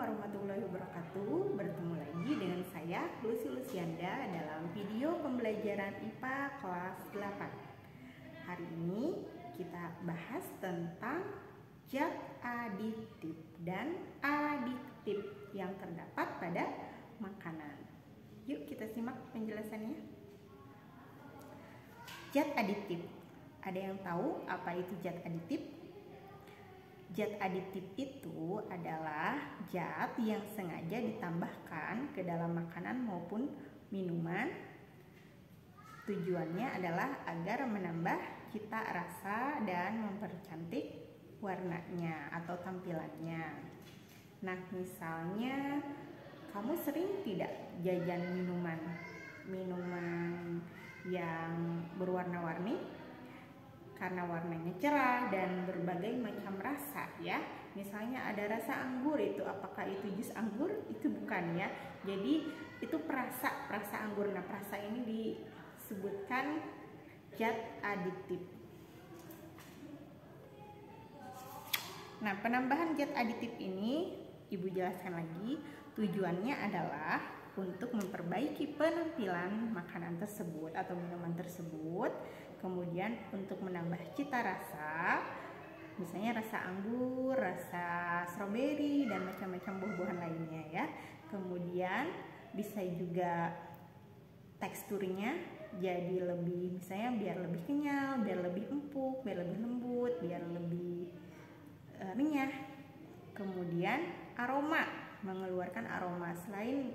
warahmatullahi wabarakatuh. Bertemu lagi dengan saya Lucy Lucianda dalam video pembelajaran IPA kelas 8. Hari ini kita bahas tentang zat aditif dan aditif yang terdapat pada makanan. Yuk kita simak penjelasannya. Zat aditif. Ada yang tahu apa itu zat aditif? Zat aditif itu adalah zat yang sengaja ditambahkan ke dalam makanan maupun minuman. Tujuannya adalah agar menambah cita rasa dan mempercantik warnanya atau tampilannya. Nah, misalnya kamu sering tidak jajan minuman yang berwarna-warni? Karena warnanya cerah dan berbagai macam rasa ya. Misalnya ada rasa anggur, itu apakah itu jus anggur? Itu bukan ya. Jadi itu perasa anggur. Nah, perasa ini disebutkan zat aditif. Nah, penambahan zat aditif ini Ibu jelaskan lagi. Tujuannya adalah untuk memperbaiki penampilan makanan tersebut atau minuman tersebut. Kemudian untuk menambah cita rasa, misalnya rasa anggur, rasa stroberi, dan macam-macam buah-buahan lainnya ya. Kemudian bisa juga teksturnya jadi lebih, misalnya biar lebih kenyal, biar lebih empuk, biar lebih lembut, biar lebih renyah. Kemudian aroma, mengeluarkan aroma. Selain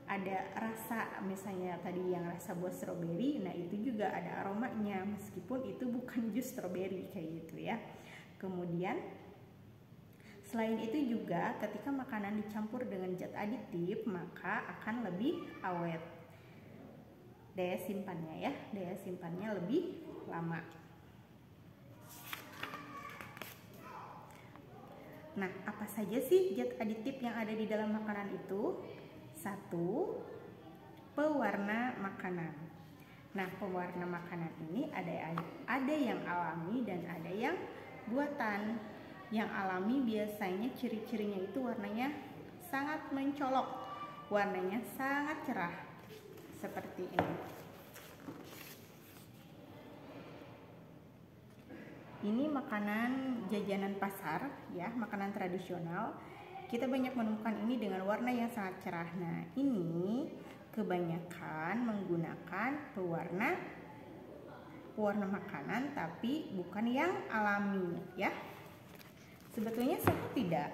ada rasa, misalnya tadi yang rasa buah stroberi, nah itu juga ada aromanya meskipun itu bukan jus stroberi kayak gitu ya. Kemudian selain itu juga ketika makanan dicampur dengan zat aditif maka akan lebih awet. Daya simpannya lebih lama. Nah, apa saja sih zat aditif yang ada di dalam makanan itu? 1. Pewarna makanan. Nah, pewarna makanan ini ada yang alami dan ada yang buatan. Yang alami biasanya ciri-cirinya itu warnanya sangat mencolok, warnanya sangat cerah seperti ini. Ini makanan jajanan pasar ya, makanan tradisional. Kita banyak menemukan ini dengan warna yang sangat cerah. Nah, ini kebanyakan menggunakan pewarna makanan tapi bukan yang alami ya. Sebetulnya sehat tidak?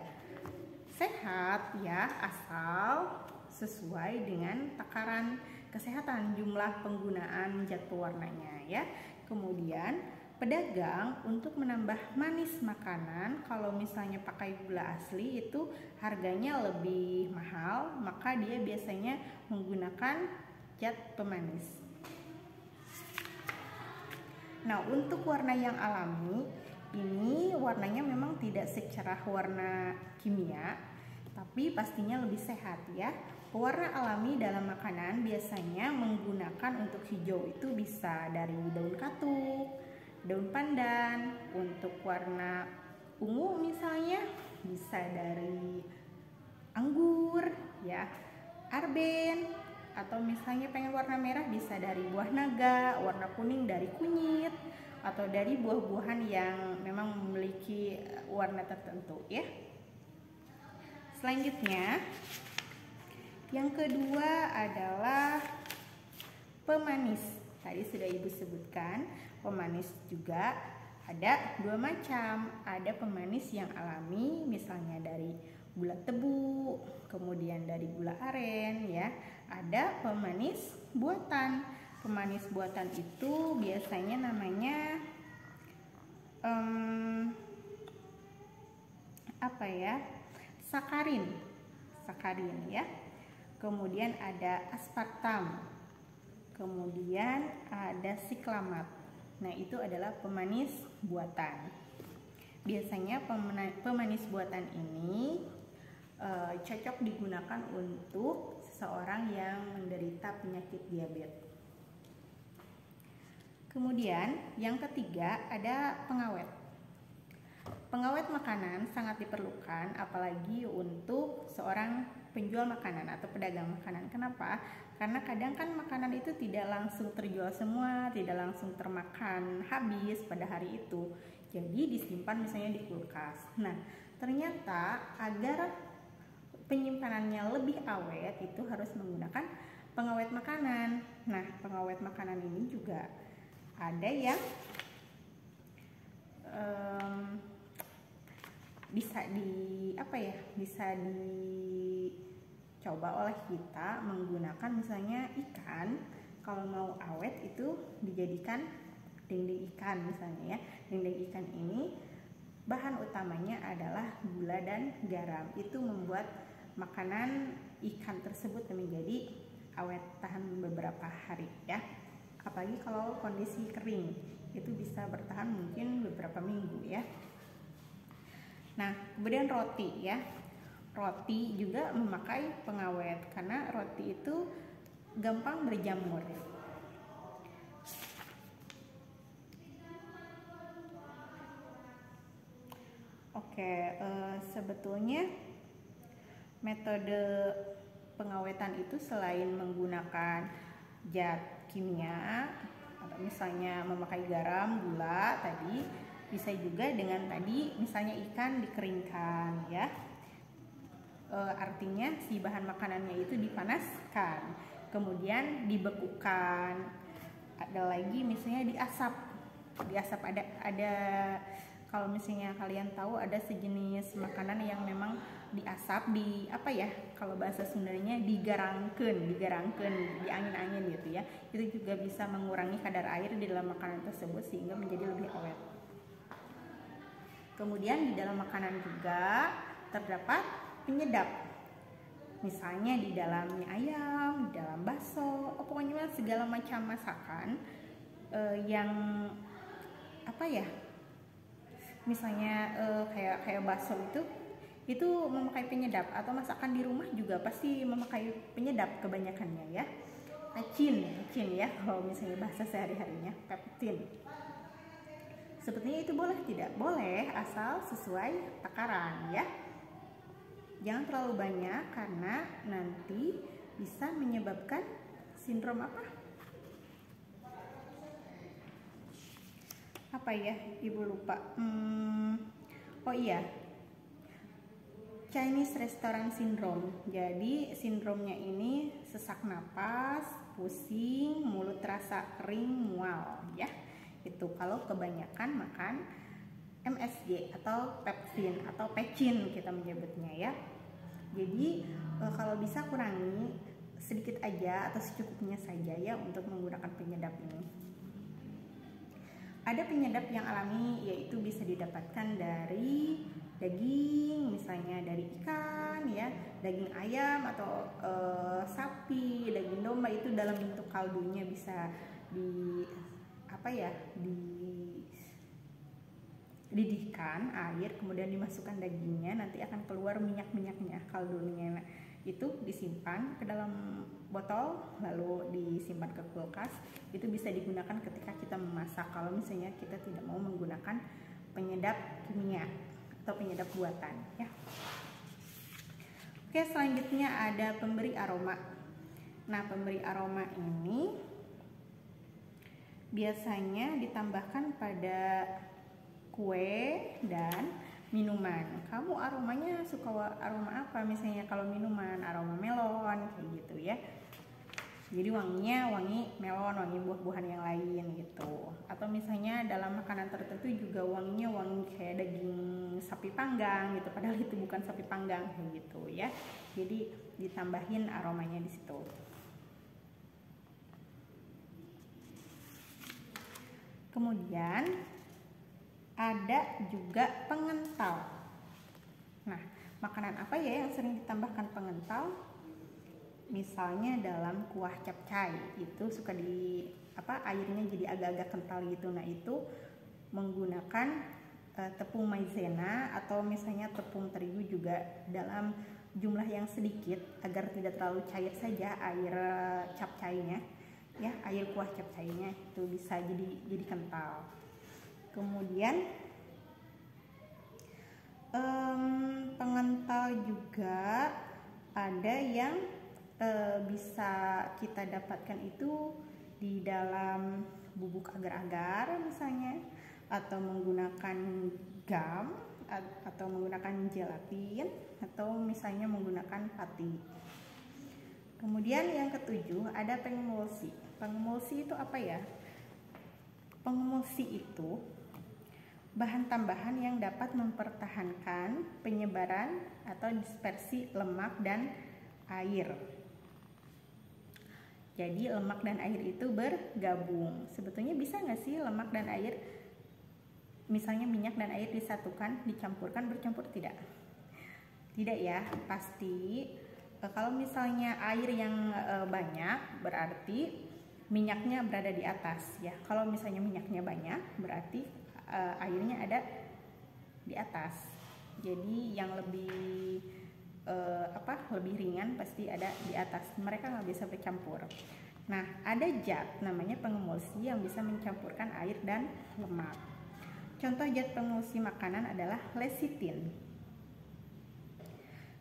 Sehat ya, asal sesuai dengan takaran kesehatan jumlah penggunaan zat pewarnanya ya. Kemudian pedagang untuk menambah manis makanan, kalau misalnya pakai gula asli itu harganya lebih mahal, maka dia biasanya menggunakan zat pemanis. Nah, untuk warna yang alami, ini warnanya memang tidak secerah warna kimia, tapi pastinya lebih sehat ya. Pewarna alami dalam makanan biasanya menggunakan untuk hijau itu bisa dari daun katuk, daun pandan. Untuk warna ungu misalnya bisa dari anggur ya, arben, atau misalnya pengen warna merah bisa dari buah naga, warna kuning dari kunyit, atau dari buah-buahan yang memang memiliki warna tertentu ya. Selanjutnya yang kedua adalah pemanis. Tadi sudah Ibu sebutkan, pemanis juga ada dua macam. Ada pemanis yang alami, misalnya dari gula tebu, kemudian dari gula aren ya. Ada pemanis buatan. Pemanis buatan itu biasanya namanya sakarin ya. Kemudian ada aspartam. Kemudian ada siklamat. Nah, itu adalah pemanis buatan. Biasanya pemanis buatan ini cocok digunakan untuk seseorang yang menderita penyakit diabetes. Kemudian yang ketiga ada pengawet. Pengawet makanan sangat diperlukan apalagi untuk seorang penjual makanan atau pedagang makanan. Kenapa? Karena kadang kan makanan itu tidak langsung terjual semua, tidak langsung termakan habis pada hari itu. Jadi disimpan misalnya di kulkas. Nah, ternyata agar penyimpanannya lebih awet itu harus menggunakan pengawet makanan. Nah, pengawet makanan ini juga ada yang bisa dicoba oleh kita menggunakan misalnya ikan. Kalau mau awet itu dijadikan dendeng ikan misalnya ya. Dendeng ikan ini bahan utamanya adalah gula dan garam. Itu membuat makanan ikan tersebut menjadi awet tahan beberapa hari ya. Apalagi kalau kondisi kering, itu bisa bertahan mungkin beberapa minggu ya. Nah, kemudian roti ya. Roti juga memakai pengawet karena roti itu gampang berjamur. Oke, sebetulnya metode pengawetan itu selain menggunakan zat kimia atau misalnya memakai garam, gula tadi, bisa juga dengan tadi misalnya ikan dikeringkan ya. Artinya si bahan makanannya itu dipanaskan, kemudian dibekukan. Ada lagi misalnya diasap ada kalau misalnya kalian tahu ada sejenis makanan yang memang diasap kalau bahasa Sundanya digarangkeun, diangin-angin gitu ya. Itu juga bisa mengurangi kadar air di dalam makanan tersebut sehingga menjadi lebih awet. Kemudian di dalam makanan juga terdapat penyedap. Misalnya di dalam mie ayam, di dalam bakso, pokoknya segala macam masakan yang misalnya kayak bakso itu memakai penyedap, atau masakan di rumah juga pasti memakai penyedap kebanyakannya ya. Pecin ya kalau misalnya bahasa sehari-harinya, peptin. Sepertinya itu boleh tidak? Boleh, asal sesuai takaran ya. Jangan terlalu banyak karena nanti bisa menyebabkan sindrom apa ya, ibu lupa. Oh iya, Chinese Restaurant Syndrome. Jadi sindromnya ini sesak napas, pusing, mulut terasa kering, mual ya. Itu kalau kebanyakan makan MSG atau pepsin atau pecin kita menyebutnya ya. Jadi kalau bisa kurangi sedikit aja atau secukupnya saja ya untuk menggunakan penyedap ini. Ada penyedap yang alami, yaitu bisa didapatkan dari daging, misalnya dari ikan ya, daging ayam atau sapi, daging domba, itu dalam bentuk kaldunya bisa dididihkan air, kemudian dimasukkan dagingnya, nanti akan keluar minyak-minyaknya, kaldunya. Nah, itu disimpan ke dalam botol lalu disimpan ke kulkas. Itu bisa digunakan ketika kita memasak kalau misalnya kita tidak mau menggunakan penyedap kimia atau penyedap buatan ya. Oke, selanjutnya ada pemberi aroma. Nah, pemberi aroma ini biasanya ditambahkan pada kue dan minuman. Kamu aromanya suka aroma apa? Misalnya kalau minuman aroma melon kayak gitu ya. Jadi wanginya wangi melon, wangi buah-buahan yang lain gitu. Atau misalnya dalam makanan tertentu juga wanginya wangi kayak daging sapi panggang gitu, padahal itu bukan sapi panggang kayak gitu ya. Jadi ditambahin aromanya di situ. Kemudian ada juga pengental. Nah, makanan apa ya yang sering ditambahkan pengental? Misalnya dalam kuah capcay itu suka airnya jadi agak-agak kental gitu. Nah, itu menggunakan tepung maizena atau misalnya tepung terigu juga dalam jumlah yang sedikit agar tidak terlalu cair saja air capcaynya ya, air kuah capcaynya itu bisa jadi kental. Kemudian Pengental juga ada yang bisa kita dapatkan itu di dalam bubuk agar-agar misalnya, atau menggunakan gum, atau menggunakan gelatin, atau misalnya menggunakan pati. Kemudian yang ketujuh ada pengemulsi. Pengemulsi itu apa ya? Pengemulsi itu bahan tambahan yang dapat mempertahankan penyebaran atau dispersi lemak dan air. Jadi lemak dan air itu bergabung. Sebetulnya bisa nggak sih lemak dan air, misalnya minyak dan air disatukan, dicampurkan, bercampur? Tidak. Tidak ya, pasti kalau misalnya air yang banyak berarti minyaknya berada di atas ya. Kalau misalnya minyaknya banyak berarti airnya ada di atas. Jadi yang lebih lebih ringan pasti ada di atas. Mereka nggak bisa bercampur. Nah, ada zat namanya pengemulsi yang bisa mencampurkan air dan lemak. Contoh zat pengemulsi makanan adalah lecitin.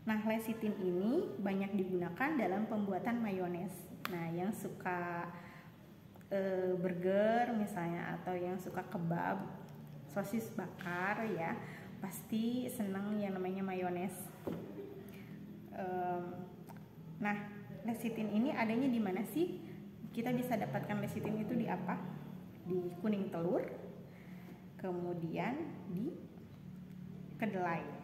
Nah, lecitin ini banyak digunakan dalam pembuatan mayones. Nah, yang suka burger misalnya, atau yang suka kebab, sosis bakar ya, pasti senang yang namanya mayones. Nah, lecitin ini adanya di mana sih? Kita bisa dapatkan lecitin itu di apa? Di kuning telur, kemudian di kedelai.